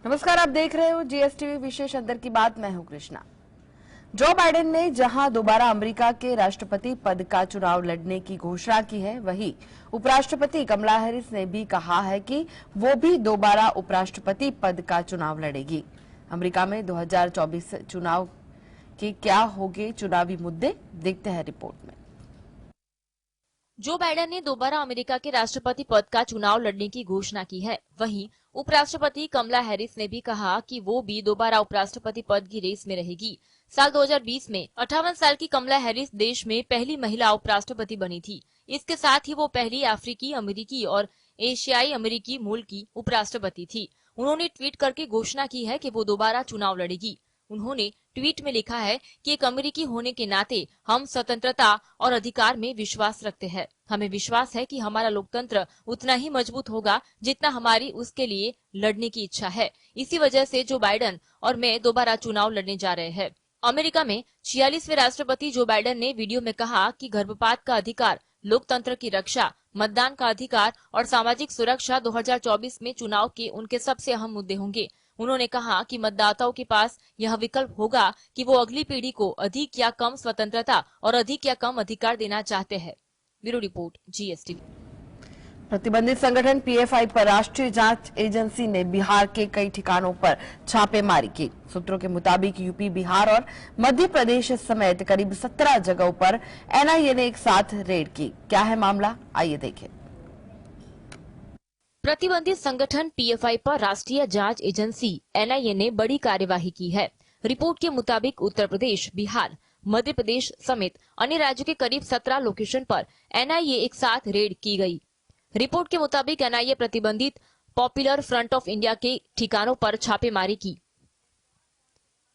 नमस्कार, आप देख रहे हो जीएसटीवी विशेष अंदर की बात। मैं हूं कृष्णा। जो बाइडेन ने जहां दोबारा अमेरिका के राष्ट्रपति पद का चुनाव लड़ने की घोषणा की है, वहीं उपराष्ट्रपति कमला हैरिस ने भी कहा है कि वो भी दोबारा उपराष्ट्रपति पद का चुनाव लड़ेगी। अमेरिका में 2024 चुनाव के क्या होंगे चुनावी मुद्दे, देखते हैं रिपोर्ट में। जो बाइडेन ने दोबारा अमेरिका के राष्ट्रपति पद का चुनाव लड़ने की घोषणा की है, वहीं उपराष्ट्रपति कमला हैरिस ने भी कहा कि वो भी दोबारा उपराष्ट्रपति पद की रेस में रहेगी। साल 2020 में 58 साल की कमला हैरिस देश में पहली महिला उपराष्ट्रपति बनी थी। इसके साथ ही वो पहली अफ्रीकी अमेरिकी और एशियाई अमेरिकी मूल की उपराष्ट्रपति थी। उन्होंने ट्वीट करके घोषणा की है कि वो दोबारा चुनाव लड़ेगी। उन्होंने ट्वीट में लिखा है कि एक अमेरिकी होने के नाते हम स्वतंत्रता और अधिकार में विश्वास रखते हैं। हमें विश्वास है कि हमारा लोकतंत्र उतना ही मजबूत होगा जितना हमारी उसके लिए लड़ने की इच्छा है। इसी वजह से जो बाइडेन और मैं दोबारा चुनाव लड़ने जा रहे हैं। अमेरिका में 46वें राष्ट्रपति जो बाइडेन ने वीडियो में कहा कि गर्भपात का अधिकार, लोकतंत्र की रक्षा, मतदान का अधिकार और सामाजिक सुरक्षा 2024 में चुनाव के उनके सबसे अहम मुद्दे होंगे। उन्होंने कहा कि मतदाताओं के पास यह विकल्प होगा कि वो अगली पीढ़ी को अधिक या कम स्वतंत्रता और अधिक या कम अधिकार देना चाहते हैं। Bureau report, GSTV. प्रतिबंधित संगठन पीएफआई पर राष्ट्रीय जांच एजेंसी ने बिहार के कई ठिकानों पर छापेमारी की। सूत्रों के मुताबिक यूपी, बिहार और मध्य प्रदेश समेत करीब 17 जगहों पर एनआईए ने एक साथ रेड की। क्या है मामला, आइए देखें। प्रतिबंधित संगठन पीएफआई पर राष्ट्रीय जांच एजेंसी एनआईए ने बड़ी कार्यवाही की है। रिपोर्ट के मुताबिक उत्तर प्रदेश, बिहार, मध्य प्रदेश समेत अन्य राज्यों के करीब 17 लोकेशन पर एनआईए एक साथ रेड की गई। रिपोर्ट के मुताबिक एनआईए प्रतिबंधित पॉपुलर फ्रंट ऑफ इंडिया के ठिकानों पर छापेमारी की।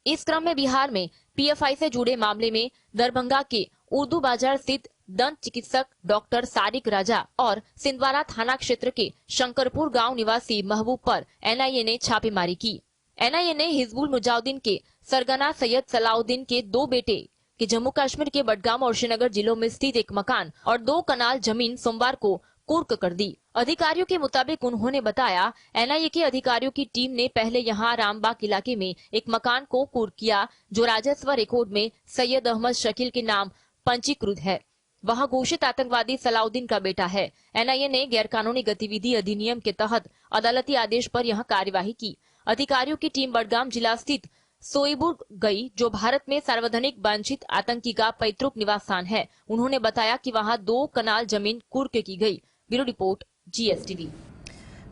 इस क्रम में बिहार में पीएफआई से जुड़े मामले में दरभंगा के उर्दू बाजार स्थित दंत चिकित्सक डॉक्टर सारिक राजा और सिंदवाड़ा थाना क्षेत्र के शंकरपुर गांव निवासी महबूब पर एनआईए ने छापेमारी की। एनआईए ने हिजबुल मुजाहिदीन के सरगना सैयद सलाउद्दीन के 2 बेटे के जम्मू कश्मीर के बडगाम और श्रीनगर जिलों में स्थित एक मकान और 2 कनाल जमीन सोमवार को कुर्क कर दी। अधिकारियों के मुताबिक उन्होंने बताया, एनआईए के अधिकारियों की टीम ने पहले यहां रामबाग इलाके में एक मकान को कुर्क किया, जो राजस्व रिकॉर्ड में सैयद अहमद शकील के नाम पंजीकृत है। वह घोषित आतंकवादी सलाउद्दीन का बेटा है। एनआईए ने गैरकानूनी गतिविधि अधिनियम के तहत अदालती आदेश पर यह कार्यवाही की। अधिकारियों की टीम बडगाम जिला स्थित सोईबुर्ग गई, जो भारत में सार्वजनिक वांछित आतंकी का पैतृक निवास स्थान है। उन्होंने बताया कि वहां 2 कनाल जमीन कुर्क की गई। Bureau report, GSTV.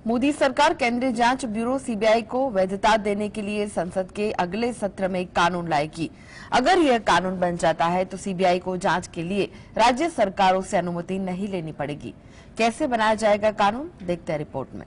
मोदी सरकार केंद्रीय जांच ब्यूरो सीबीआई को वैधता देने के लिए संसद के अगले सत्र में कानून लाएगी। अगर यह कानून बन जाता है तो सीबीआई को जांच के लिए राज्य सरकारों से अनुमति नहीं लेनी पड़ेगी। कैसे बनाया जाएगा कानून, देखते हैं रिपोर्ट में।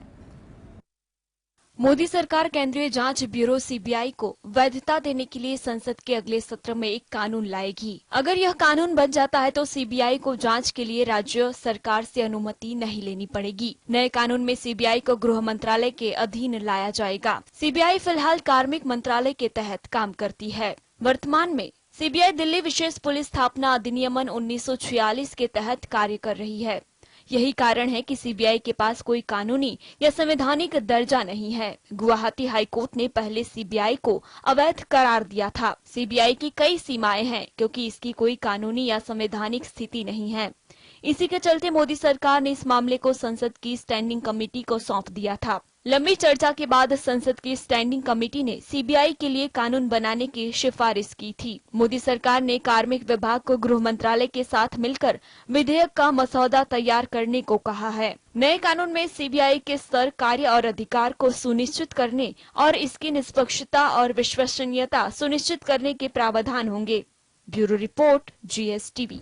मोदी सरकार केंद्रीय जांच ब्यूरो सीबीआई को वैधता देने के लिए संसद के अगले सत्र में एक कानून लाएगी। अगर यह कानून बन जाता है तो सीबीआई को जांच के लिए राज्य सरकार से अनुमति नहीं लेनी पड़ेगी। नए कानून में सीबीआई को गृह मंत्रालय के अधीन लाया जाएगा। सीबीआई फिलहाल कार्मिक मंत्रालय के तहत काम करती है। वर्तमान में सीबीआई दिल्ली विशेष पुलिस स्थापना अधिनियमन 1946 के तहत कार्य कर रही है। यही कारण है कि सीबीआई के पास कोई कानूनी या संवैधानिक दर्जा नहीं है। गुवाहाटी हाईकोर्ट ने पहले सीबीआई को अवैध करार दिया था। सीबीआई की कई सीमाएं हैं क्योंकि इसकी कोई कानूनी या संवैधानिक स्थिति नहीं है। इसी के चलते मोदी सरकार ने इस मामले को संसद की स्टैंडिंग कमेटी को सौंप दिया था। लंबी चर्चा के बाद संसद की स्टैंडिंग कमेटी ने सीबीआई के लिए कानून बनाने की सिफारिश की थी। मोदी सरकार ने कार्मिक विभाग को गृह मंत्रालय के साथ मिलकर विधेयक का मसौदा तैयार करने को कहा है। नए कानून में सीबीआई के स्तर, कार्य और अधिकार को सुनिश्चित करने और इसकी निष्पक्षता और विश्वसनीयता सुनिश्चित करने के प्रावधान होंगे। Bureau report, GSTV.